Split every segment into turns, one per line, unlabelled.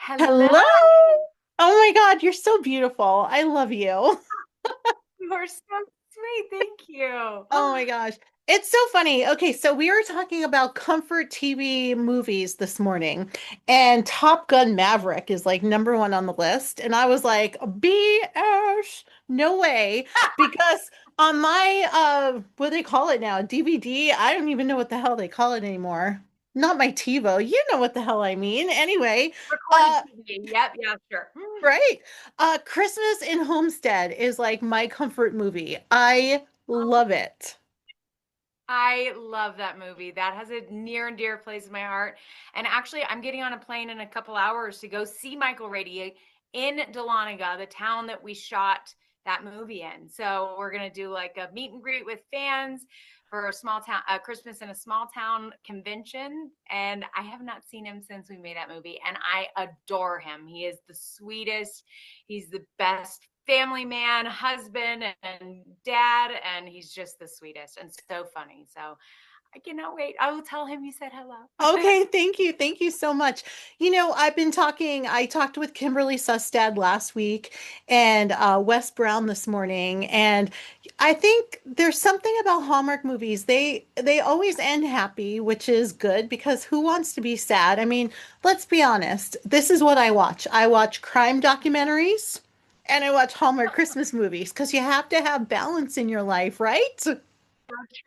Hello.
Hello.
Oh my God, you're so beautiful. I love you.
You're so sweet. Thank you.
Oh my gosh. It's so funny. Okay, so we were talking about comfort TV movies this morning, and Top Gun Maverick is like number one on the list. And I was like, BS, no way. Because on my what do they call it now? DVD, I don't even know what the hell they call it anymore. Not my TiVo. You know what the hell I mean. Anyway,
Recorded
uh
TV. Yep, yeah, sure.
right? Christmas in Homestead is like my comfort movie. I love it.
I love that movie. That has a near and dear place in my heart. And actually, I'm getting on a plane in a couple hours to go see Michael Rady in Dahlonega, the town that we shot that movie in. So we're gonna do like a meet and greet with fans for a small town, Christmas in a small town convention. And I have not seen him since we made that movie, and I adore him. He is the sweetest. He's the best family man, husband, and dad, and he's just the sweetest and so funny. So I cannot wait. I will tell him you said hello.
Okay, thank you. Thank you so much. I talked with Kimberly Sustad last week and Wes Brown this morning, and I think there's something about Hallmark movies. They always end happy, which is good because who wants to be sad? I mean, let's be honest. This is what I watch. I watch crime documentaries and I watch Hallmark Christmas movies because you have to have balance in your life, right?
So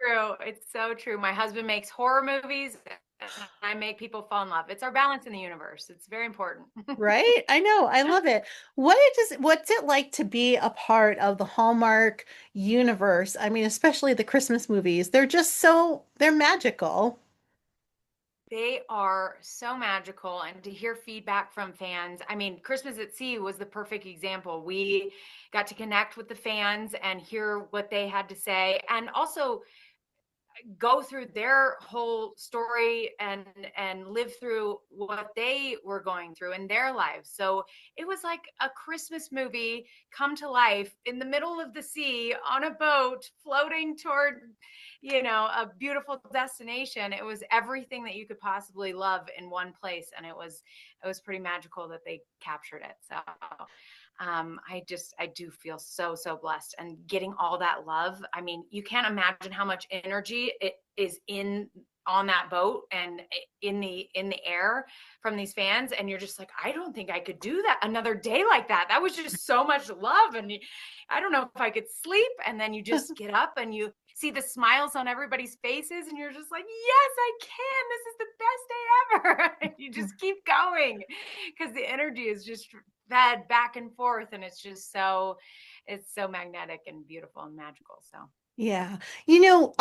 true. It's so true. My husband makes horror movies, and I make people fall in love. It's our balance in the universe. It's very important.
Right? I know. I love it. What's it like to be a part of the Hallmark universe? I mean, especially the Christmas movies. They're magical.
They are so magical, and to hear feedback from fans. I mean, Christmas at Sea was the perfect example. We got to connect with the fans and hear what they had to say, and also go through their whole story and live through what they were going through in their lives. So it was like a Christmas movie come to life in the middle of the sea on a boat floating toward, a beautiful destination. It was everything that you could possibly love in one place, and it was pretty magical that they captured it. So I do feel so, so blessed, and getting all that love. I mean, you can't imagine how much energy it is in on that boat and in the air from these fans. And you're just like, I don't think I could do that another day like that. That was just so much love. And I don't know if I could sleep. And then you just get up and you see the smiles on everybody's faces, and you're just like, yes, I can. This is the best day ever. And you just keep going because the energy is just fed back and forth, and it's so magnetic and beautiful and magical. So
Yeah. You know,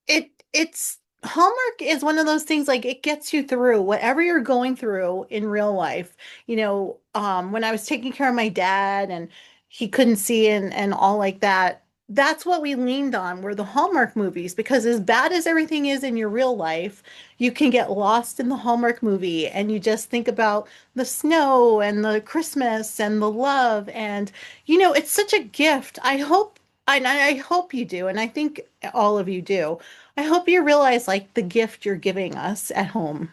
it's Hallmark is one of those things like it gets you through whatever you're going through in real life. When I was taking care of my dad and he couldn't see and all like that, that's what we leaned on were the Hallmark movies because as bad as everything is in your real life, you can get lost in the Hallmark movie and you just think about the snow and the Christmas and the love and it's such a gift. I hope you do, and I think all of you do. I hope you realize like the gift you're giving us at home.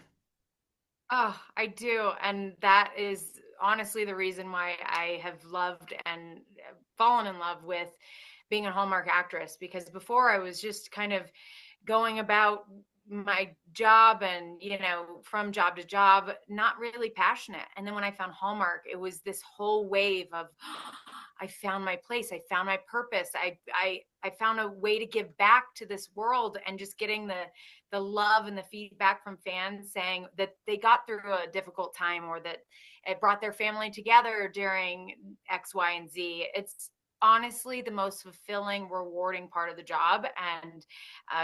oh, I do. And that is honestly the reason why I have loved and fallen in love with being a Hallmark actress, because before I was just kind of going about my job and from job to job, not really passionate. And then when I found Hallmark, it was this whole wave of I found my place, I found my purpose, I found a way to give back to this world, and just getting the love and the feedback from fans saying that they got through a difficult time, or that it brought their family together during X, Y, and Z. It's honestly the most fulfilling, rewarding part of the job. And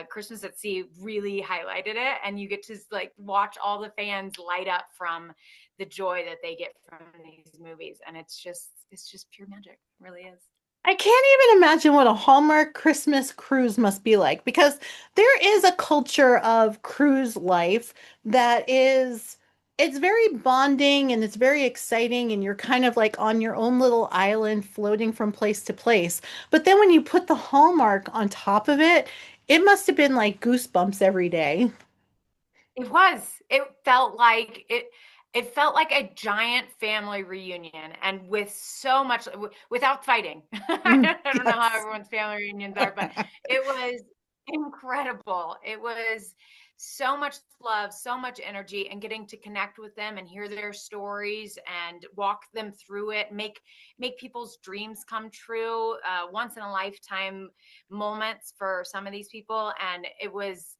Christmas at Sea really highlighted it. And you get to like watch all the fans light up from the joy that they get from these movies. And it's just pure magic. It really is.
I can't even imagine what a Hallmark Christmas cruise must be like because there is a culture of cruise life that is it's very bonding and it's very exciting and you're kind of like on your own little island floating from place to place. But then when you put the Hallmark on top of it, it must have been like goosebumps every day.
It was. It felt like it. It felt like a giant family reunion, and with so much without fighting.
Mm,
I don't know how
yes.
everyone's family reunions are, but it was incredible. It was so much love, so much energy, and getting to connect with them and hear their stories and walk them through it, make people's dreams come true, once in a lifetime moments for some of these people. And it was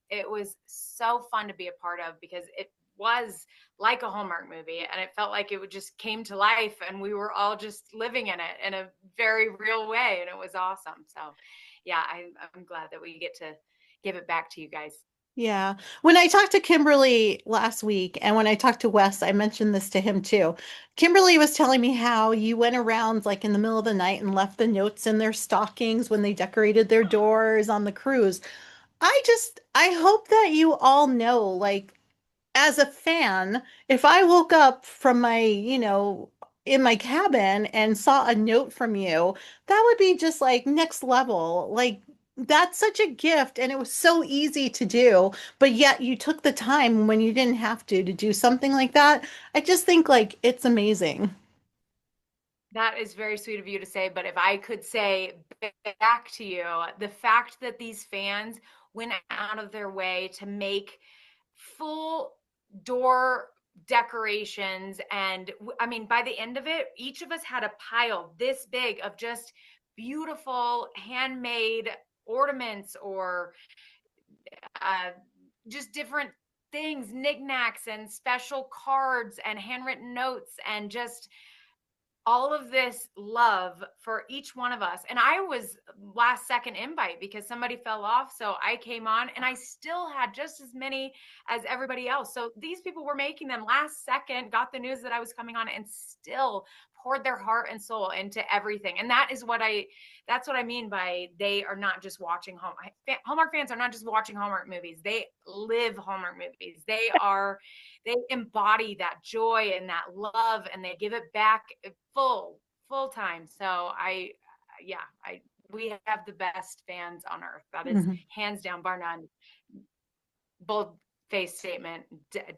so fun to be a part of, because it was like a Hallmark movie, and it felt like it would just came to life, and we were all just living in it in a very real way, and it was awesome. So yeah, I'm glad that we get to give it back to you guys.
Yeah. When I talked to Kimberly last week, and when I talked to Wes, I mentioned this to him too. Kimberly was telling me how you went around like in the middle of the night and left the notes in their stockings when they decorated their doors on the cruise. I hope that you all know, like, as a fan, if I woke up from my, in my cabin and saw a note from you, that would be just like next level. Like, that's such a gift, and it was so easy to do, but yet you took the time when you didn't have to do something like that. I just think like it's amazing.
That is very sweet of you to say, but if I could say back to you, the fact that these fans went out of their way to make full door decorations, and I mean, by the end of it, each of us had a pile this big of just beautiful handmade ornaments, or uh, just different things, knickknacks and special cards and handwritten notes, and just all of this love for each one of us. And I was last second invite because somebody fell off. So I came on, and I still had just as many as everybody else. So these people were making them last second, got the news that I was coming on, and still poured their heart and soul into everything. And that's what I mean by they are not just watching Hallmark fans are not just watching Hallmark movies. They live Hallmark movies. They embody that joy and that love, and they give it back full time. So yeah, I we have the best fans on earth. That is
Mhm.
hands down, bar none. Bold face statement.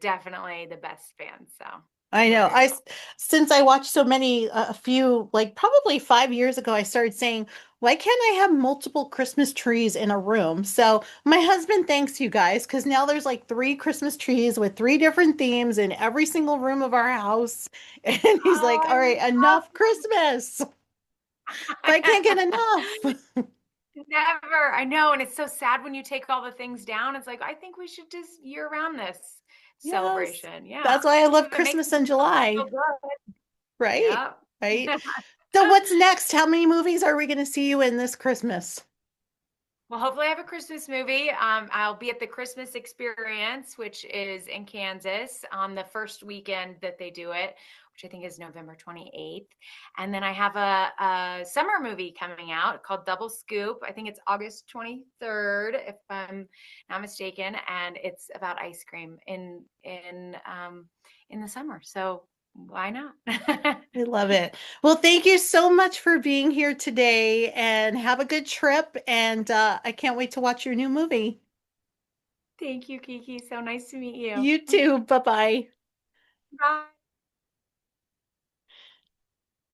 Definitely the best fans. So
I
we're
know.
very lucky.
Since I watched so many, a few, like probably 5 years ago, I started saying, why can't I have multiple Christmas trees in a room? So my husband thanks you guys because now there's like three Christmas trees with three different themes in every single room of our house. And he's
Oh,
like,
I
all right,
love
enough Christmas, but I can't get
them.
enough.
Never. I know. And it's so sad when you take all the things down. It's like, I think we should just year round this
Yes.
celebration. Yeah.
That's why I love
Because it makes
Christmas in
people feel
July,
good.
right?
Yeah.
Right. So what's next? How many movies are we going to see you in this Christmas?
Well, hopefully I have a Christmas movie. I'll be at the Christmas Experience, which is in Kansas on the first weekend that they do it, which I think is November 28th. And then I have a summer movie coming out called Double Scoop. I think it's August 23rd, if I'm not mistaken, and it's about ice cream in the summer. So why not?
I love it. Well, thank you so much for being here today and have a good trip. And I can't wait to watch your new movie.
Thank you, Kiki. So nice to meet you.
You too. Bye bye.
Bye.